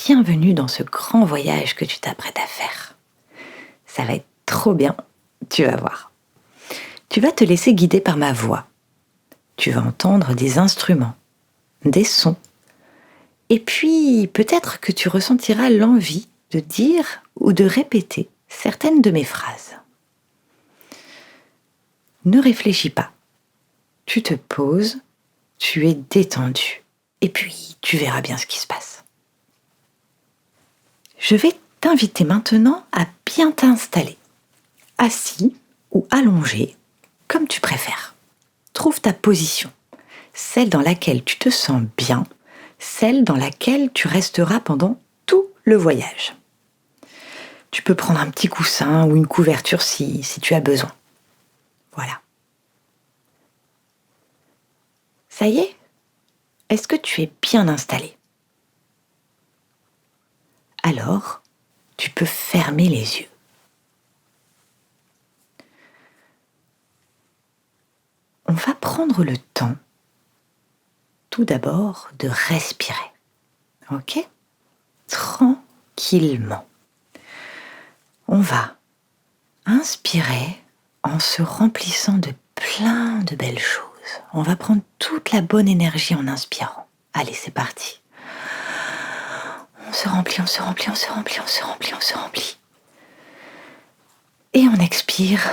bienvenue dans ce grand voyage que tu t'apprêtes à faire. Ça va être trop bien, tu vas voir. Tu vas te laisser guider par ma voix. Tu vas entendre des instruments, des sons. Et puis, peut-être que tu ressentiras l'envie de dire ou de répéter certaines de mes phrases. Ne réfléchis pas. Tu te poses, tu es détendu. Et puis, tu verras bien ce qui se passe. Je vais t'inviter maintenant à bien t'installer, assis ou allongé, comme tu préfères. Trouve ta position, celle dans laquelle tu te sens bien, celle dans laquelle tu resteras pendant tout le voyage. Tu peux prendre un petit coussin ou une couverture si tu as besoin. Voilà. Ça y est ? Est-ce que tu es bien installé ? Alors, tu peux fermer les yeux. On va prendre le temps, tout d'abord, de respirer. Ok ? Tranquillement. On va inspirer en se remplissant de plein de belles choses. On va prendre toute la bonne énergie en inspirant. Allez, c'est parti. On se remplit, on se remplit, on se remplit, on se remplit, on se remplit. Et on expire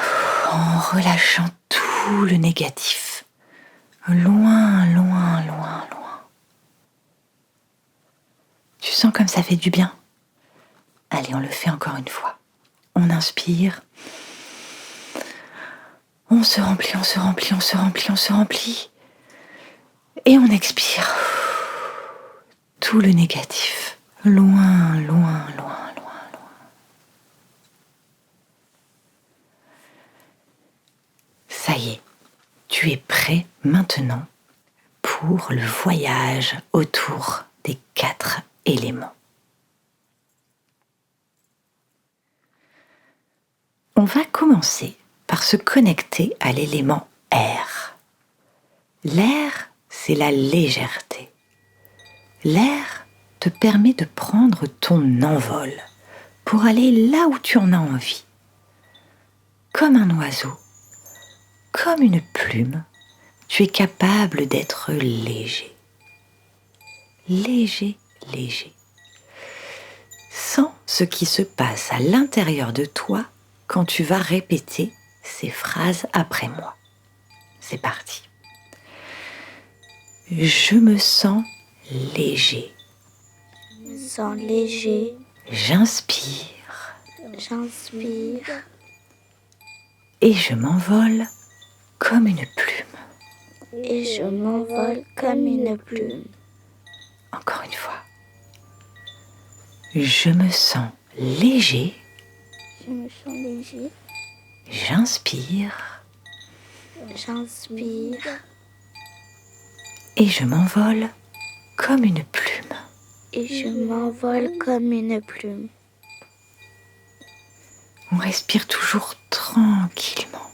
en relâchant tout le négatif. Loin, loin, loin, loin. Tu sens comme ça fait du bien ? Allez, on le fait encore une fois. On inspire. On se remplit, on se remplit, on se remplit, on se remplit. Et on expire tout le négatif. Loin, loin, loin, loin, loin. Ça y est, tu es prêt maintenant pour le voyage autour des 4 éléments. On va commencer par se connecter à l'élément air. L'air, c'est la légèreté. L'air te permet de prendre ton envol pour aller là où tu en as envie. Comme un oiseau, comme une plume, tu es capable d'être léger. Léger, léger. Sens ce qui se passe à l'intérieur de toi quand tu vas répéter ces phrases après moi. C'est parti. Je me sens léger. Je me sens léger. J'inspire. J'inspire. Et je m'envole comme une plume. Et je m'envole comme une plume. Encore une fois. Je me sens léger. Je me sens léger. J'inspire. J'inspire. Et je m'envole comme une plume. Et je m'envole comme une plume. On respire toujours tranquillement.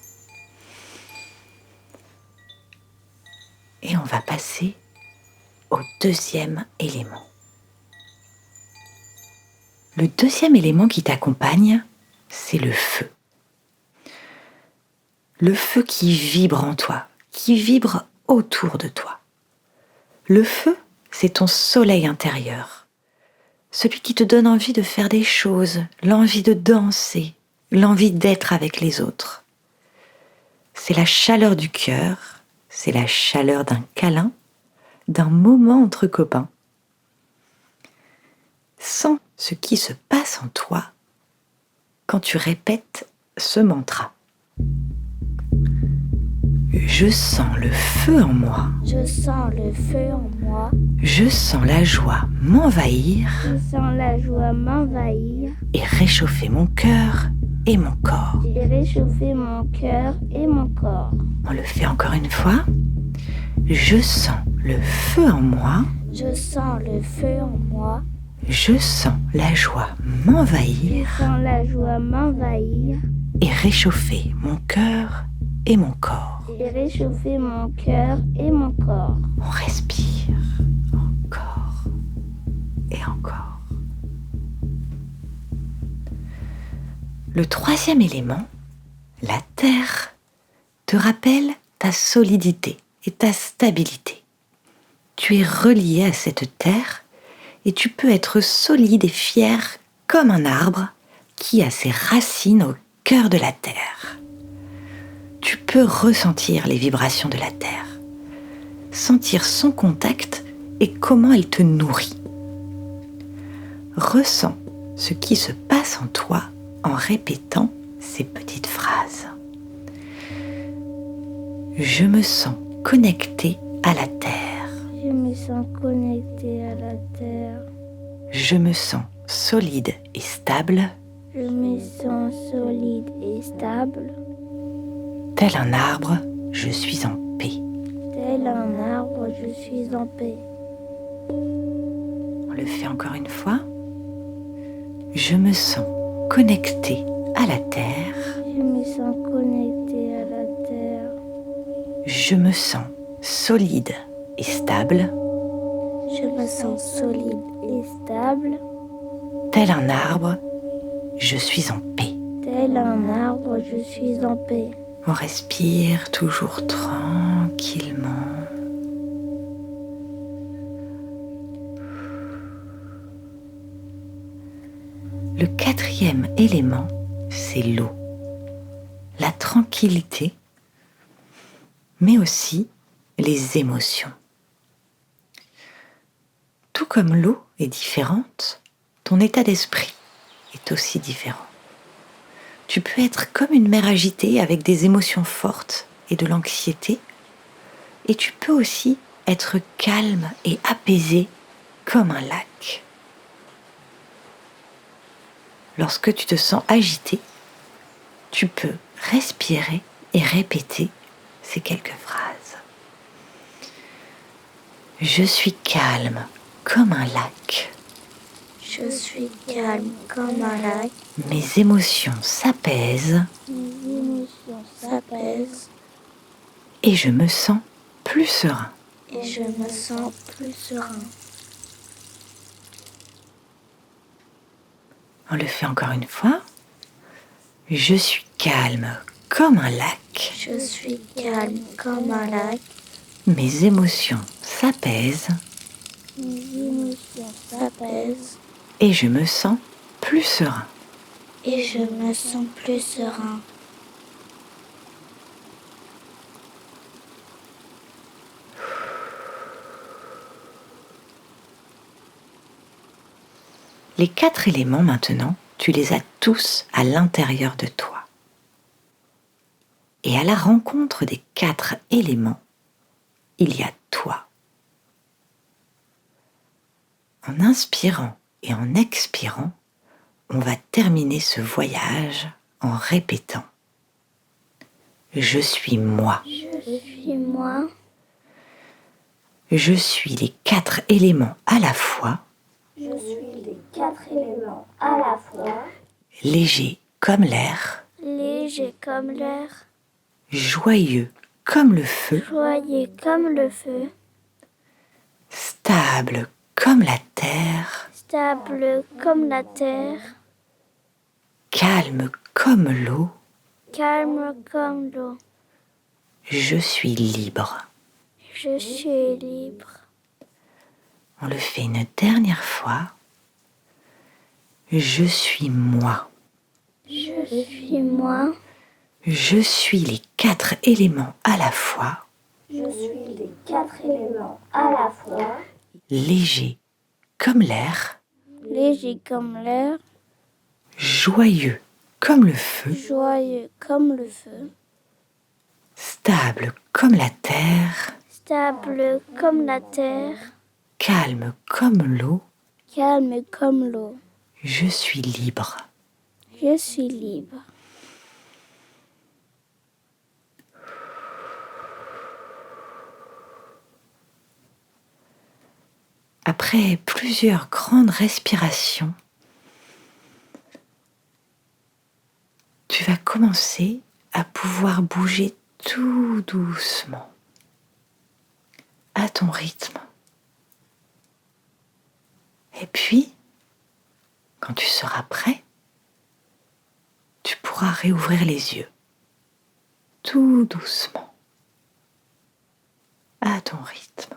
Et on va passer au deuxième élément. Le deuxième élément qui t'accompagne, c'est le feu. Le feu qui vibre en toi, qui vibre autour de toi. Le feu, c'est ton soleil intérieur. Celui qui te donne envie de faire des choses, l'envie de danser, l'envie d'être avec les autres. C'est la chaleur du cœur, c'est la chaleur d'un câlin, d'un moment entre copains. Sens ce qui se passe en toi quand tu répètes ce mantra. Je sens le feu en moi. Je sens le feu en moi. Je sens la joie m'envahir. Je sens la joie m'envahir. Et réchauffer mon cœur et mon corps. Et réchauffer mon cœur et mon corps. On le fait encore une fois. Je sens le feu en moi. Je sens le feu en moi. Je sens la joie m'envahir. Je sens la joie m'envahir. Et réchauffer mon cœur et mon corps. Et réchauffer mon cœur et mon corps. On respire encore et encore. Le troisième élément, la terre, te rappelle ta solidité et ta stabilité. Tu es relié à cette terre et tu peux être solide et fier comme un arbre qui a ses racines au cœur de la terre. Tu peux ressentir les vibrations de la terre, sentir son contact et comment elle te nourrit. Ressens ce qui se passe en toi en répétant ces petites phrases. Je me sens connecté à la terre. Je me sens connecté à la terre. Je me sens solide et stable. Je me sens solide et stable. Tel un arbre, je suis en paix. Tel un arbre, je suis en paix. On le fait encore une fois. Je me sens connecté à la terre. Je me sens connecté à la terre. Je me sens solide et stable. Je me sens solide et stable. Tel un arbre, je suis en paix. Tel un arbre, je suis en paix. On respire toujours tranquillement. Le quatrième élément, c'est l'eau. La tranquillité, mais aussi les émotions. Tout comme l'eau est différente, ton état d'esprit est aussi différent. Tu peux être comme une mer agitée avec des émotions fortes et de l'anxiété, et tu peux aussi être calme et apaisé comme un lac. Lorsque tu te sens agité, tu peux respirer et répéter ces quelques phrases. Je suis calme comme un lac. Je suis calme comme un lac. Mes émotions s'apaisent Mes émotions s'apaisent et je me sens plus serein. et je me sens plus serein. On le fait encore une fois. Je suis calme comme un lac. Je suis calme comme un lac. Mes émotions s'apaisent Mes émotions s'apaisent et je me sens plus serein. et je me sens plus serein. Les 4 éléments maintenant, tu les as tous à l'intérieur de toi. Et à la rencontre des 4 éléments, il y a toi. En inspirant et en expirant, on va terminer ce voyage en répétant « Je suis moi ». Je suis moi. Je suis les 4 éléments à la fois, Je suis les 4 éléments à la fois. léger comme l'air, Léger comme l'air. joyeux comme le feu, Joyeux comme le feu. stable comme la terre, Stable comme la terre. calme comme l'eau. Calme comme l'eau. Je suis libre. Je suis libre. On le fait une dernière fois. Je suis moi. Je suis moi. Je suis les 4 éléments à la fois, Je suis les 4 éléments à la fois. léger comme l'air, Léger comme l'air. joyeux comme le feu, Joyeux comme le feu. stable comme la terre, Stable comme la terre. calme comme l'eau. Calme comme l'eau. Je suis libre. Je suis libre. Après plusieurs grandes respirations, tu vas commencer à pouvoir bouger tout doucement, à ton rythme. Et puis, quand tu seras prêt, réouvrir les yeux, tout doucement, à ton rythme.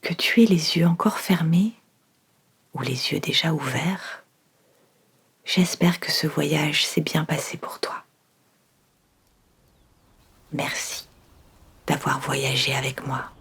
Que tu aies les yeux encore fermés ou les yeux déjà ouverts, j'espère que ce voyage s'est bien passé pour toi. Merci d'avoir voyagé avec moi.